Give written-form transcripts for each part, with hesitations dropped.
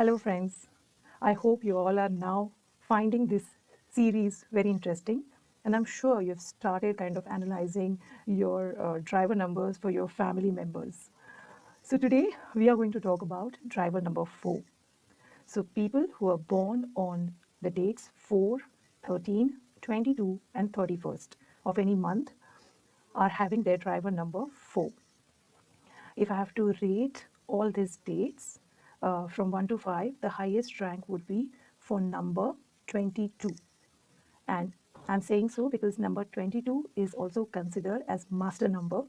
Hello, friends. I hope you all are now finding this series very interesting. And I'm sure you've started kind of analyzing your driver numbers for your family members. So, today we are going to talk about driver number 4. So, people who are born on the dates 4, 13, 22, and 31st of any month are having their driver number 4. If I have to rate all these dates from 1 to 5, the highest rank would be for number 22. And I'm saying so because number 22 is also considered as master number.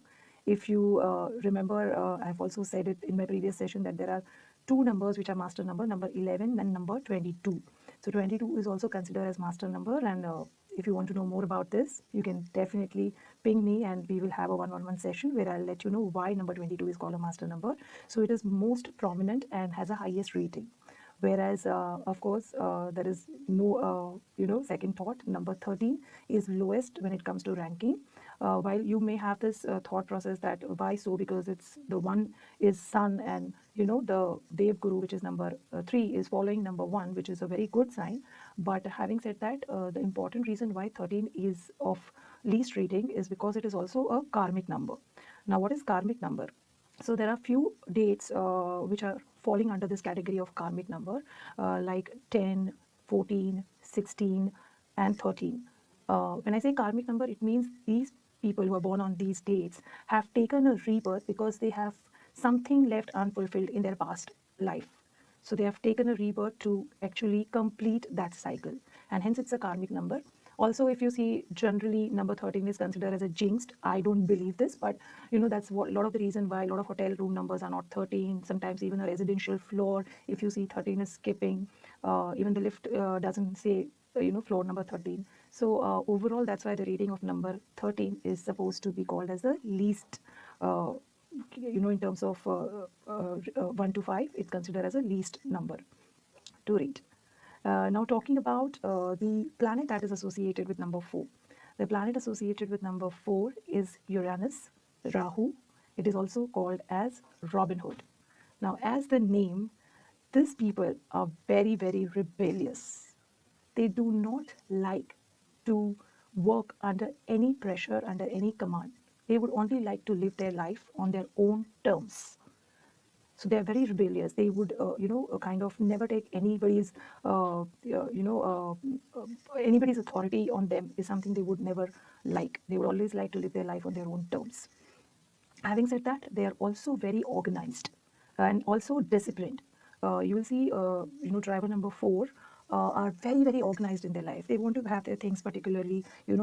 If you remember, I've also said it in my previous session that there are two numbers which are master number 11 and number 22. So 22 is also considered as master number, and if you want to know more about this, you can definitely ping me and we will have a one-on-one session where I'll let you know why number 22 is called a master number. So it is most prominent and has a highest rating. Whereas, of course, there is no, second thought. Number 13 is lowest when it comes to ranking. While you may have this thought process that why so, because it's the one is sun, and the Dev Guru, which is number 3, is following number 1, which is a very good sign. But having said that, the important reason why 13 is of least rating is because it is also a karmic number. Now, what is karmic number? So there are few dates which are falling under this category of karmic number, like 10, 14, 16, and 13. When I say karmic number, it means these people who are born on these dates have taken a rebirth because they have something left unfulfilled in their past life. So they have taken a rebirth to actually complete that cycle, and hence it's a karmic number. Also, if you see, generally number 13 is considered as a jinxed. I don't believe this, but that's what a lot of the reason why a lot of hotel room numbers are not 13. Sometimes even a residential floor, if you see 13 is skipping, even the lift doesn't say floor number 13. So overall, that's why the rating of number 13 is supposed to be called as the least. In terms of 1 to 5, it's considered as a least number to rate. Now, talking about the planet that is associated with number 4. The planet associated with number 4 is Uranus, Rahu. It is also called as Robin Hood. Now, as the name, these people are very, very rebellious. They do not like to work under any pressure, under any command. They would only like to live their life on their own terms. So they're very rebellious. They would, kind of never take anybody's, anybody's authority on them is something they would never like. They would always like to live their life on their own terms. Having said that, they are also very organized and also disciplined. You will see, driver number 4 are very, very organized in their life. They want to have their things particularly,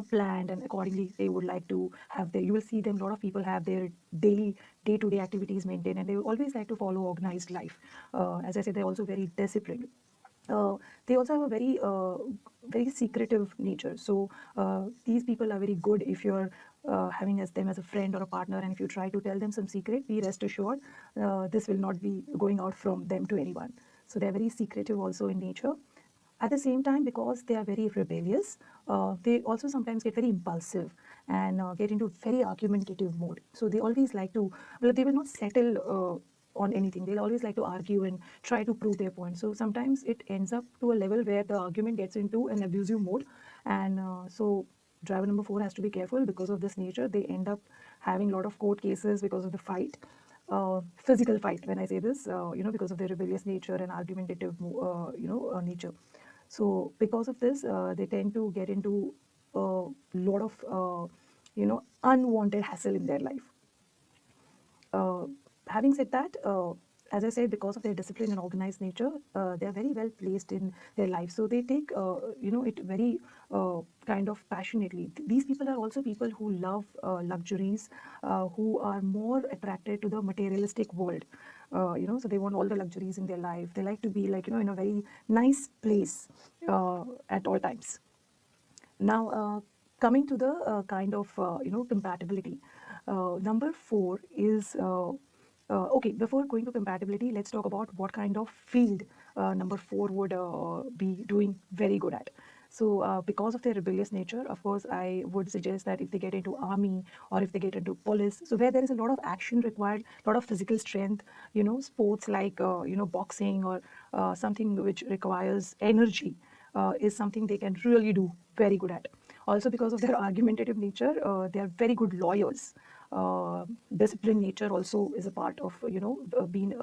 planned, and accordingly they would like to have their. You will see them. A lot of people have their daily, day-to-day activities maintained, and they always like to follow organized life. As I said, they're also very disciplined. They also have a very very secretive nature. So these people are very good if you're having them as a friend or a partner, and if you try to tell them some secret, be rest assured this will not be going out from them to anyone. So they're very secretive also in nature. At the same time, because they are very rebellious, they also sometimes get very impulsive and get into very argumentative mode. So they always like to, well, they will not settle on anything. They'll always like to argue and try to prove their point. So sometimes it ends up to a level where the argument gets into an abusive mode. And so driver number 4 has to be careful because of this nature. They end up having a lot of court cases because of the fight. Physical fight, when I say this, because of their rebellious nature and argumentative, nature. So because of this, they tend to get into a lot of, unwanted hassle in their life. Having said that, as I said, because of their discipline and organized nature, they are very well placed in their life. So they take, it very kind of passionately. These people are also people who love luxuries, who are more attracted to the materialistic world. So they want all the luxuries in their life. They like to be in a very nice place at all times. Now, coming to the kind of, compatibility. Number 4 is, okay, before going to compatibility, let's talk about what kind of field number 4 would be doing very good at. So because of their rebellious nature, of course, I would suggest that if they get into army or if they get into police, so where there is a lot of action required, a lot of physical strength, sports like, boxing or something which requires energy is something they can really do very good at. Also, because of their argumentative nature, they are very good lawyers. Discipline nature also is a part of being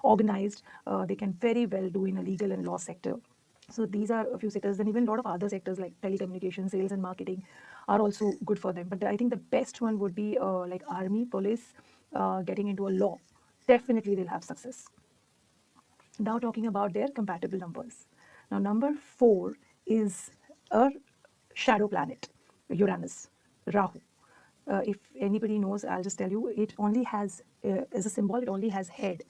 organized. They can very well do in a legal and law sector. So these are a few sectors. Then even a lot of other sectors like telecommunications, sales, and marketing are also good for them. But I think the best one would be like army, police, getting into a law. Definitely, they'll have success. Now talking about their compatible numbers. Now number 4 is a shadow planet, Uranus, Rahu. If anybody knows, I'll just tell you, it only has, as a symbol, it only has head.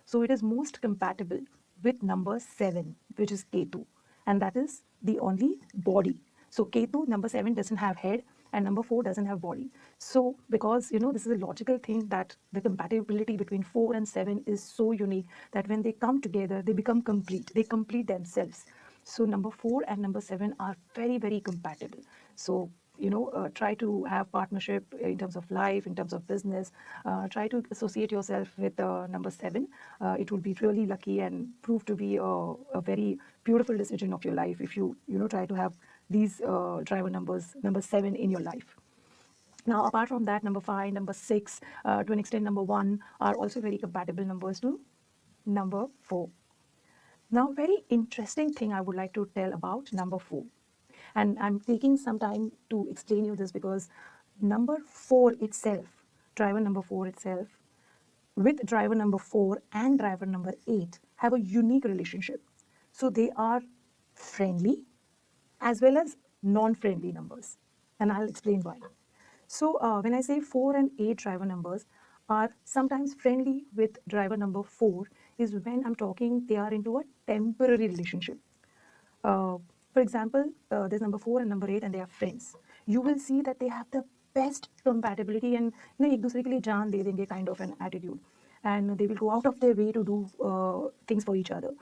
So it is most compatible with number 7, which is Ketu, and that is the only body. So Ketu, number 7, doesn't have head, and number 4 doesn't have body. So because this is a logical thing that the compatibility between 4 and 7 is so unique that when they come together, they become complete. They complete themselves. So number 4 and number 7 are very, very compatible. So try to have partnership in terms of life, in terms of business. Try to associate yourself with number 7. It will be really lucky and prove to be a very beautiful decision of your life if you try to have these driver numbers, number 7 in your life. Now, apart from that, number 5, number 6, to an extent, number 1 are also very compatible numbers to number 4. Now, very interesting thing I would like to tell about number 4. And I'm taking some time to explain you this because number 4 itself, driver number 4 itself, with driver number 4 and driver number 8 have a unique relationship. So they are friendly as well as non-friendly numbers. And I'll explain why. So when I say 4 and 8 driver numbers are sometimes friendly with driver number 4 is when I'm talking they are into a temporary relationship. Uh, for example, there's number 4 and number 8 and they are friends. You will see that they have the best compatibility and एक दूसरे के लिए जान दे देंगे kind of an attitude. And they will go out of their way to do things for each other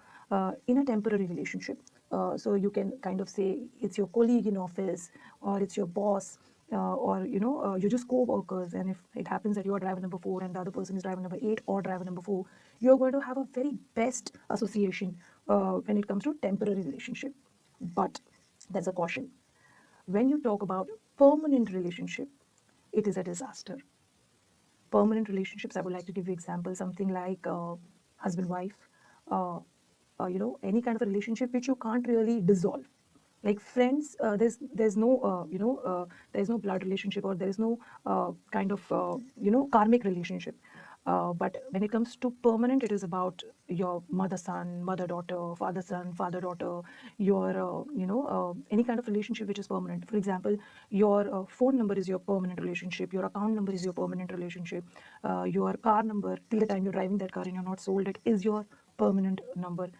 in a temporary relationship. So you can kind of say it's your colleague in office or it's your boss or you're just co-workers, and if it happens that you are driver number 4 and the other person is driver number 8 or driver number 4, you're going to have a very best association when it comes to temporary relationship. But there's a caution. When you talk about permanent relationship, it is a disaster. Permanent relationships, I would like to give you example, something like husband wife, uh, any kind of a relationship which you can't really dissolve. Like friends, there's no there's no blood relationship or there is no kind of karmic relationship. But when it comes to permanent, it is about your mother son, mother daughter, father son, father daughter, your any kind of relationship which is permanent. For example, your phone number is your permanent relationship, your account number is your permanent relationship, your car number till the time you're driving that car and you're not sold it is your permanent number.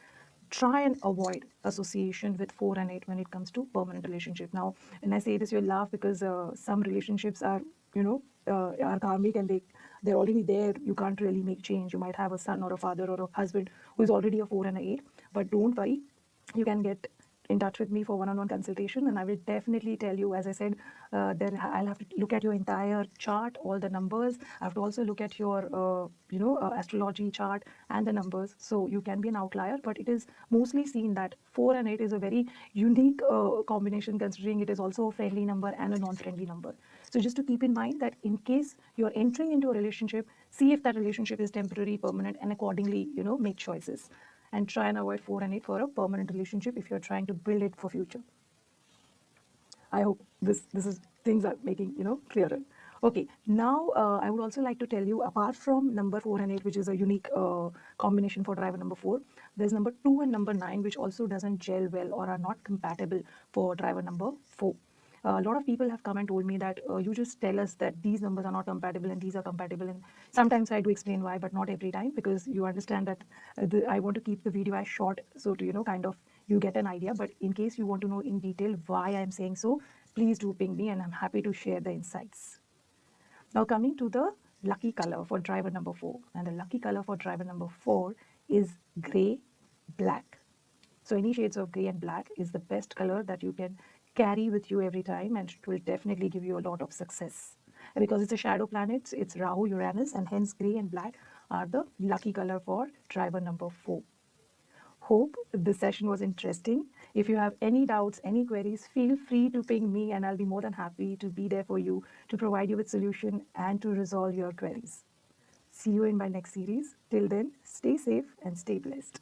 Try and avoid association with 4 and 8 when it comes to permanent relationship. Now, when I say this, you'll laugh because some relationships are, are karmic and they're already there. You can't really make change. You might have a son or a father or a husband who is already a 4 and a 8, but don't worry. You can get in touch with me for one-on-one consultation and I will definitely tell you, as I said, then I'll have to look at your entire chart, all the numbers. I have to also look at your astrology chart and the numbers. So you can be an outlier, but it is mostly seen that 4 and 8 is a very unique combination, considering it is also a friendly number and a non-friendly number. So just to keep in mind that in case you're entering into a relationship, see if that relationship is temporary, permanent, and accordingly make choices and try and avoid 4 and 8 for a permanent relationship if you're trying to build it for future. I hope this is things are making clearer. Okay, now I would also like to tell you, apart from number 4 and 8, which is a unique combination for driver number 4, there's number 2 and number 9, which also doesn't gel well or are not compatible for driver number 4. A lot of people have come and told me that you just tell us that these numbers are not compatible and these are compatible, and sometimes I do explain why, but not every time, because you understand that I want to keep the video as short, so to kind of you get an idea. But in case you want to know in detail why I'm saying so, please do ping me and I'm happy to share the insights. Now coming to the lucky color for driver number 4, and the lucky color for driver number 4 is gray black. So any shades of gray and black is the best color that you can carry with you every time, and it will definitely give you a lot of success. And because it's a shadow planet, it's Rahu, Uranus, and hence gray and black are the lucky color for driver number 4. Hope this session was interesting. If you have any doubts, any queries, feel free to ping me and I'll be more than happy to be there for you to provide you with solution and to resolve your queries. See you in my next series. Till then, stay safe and stay blessed.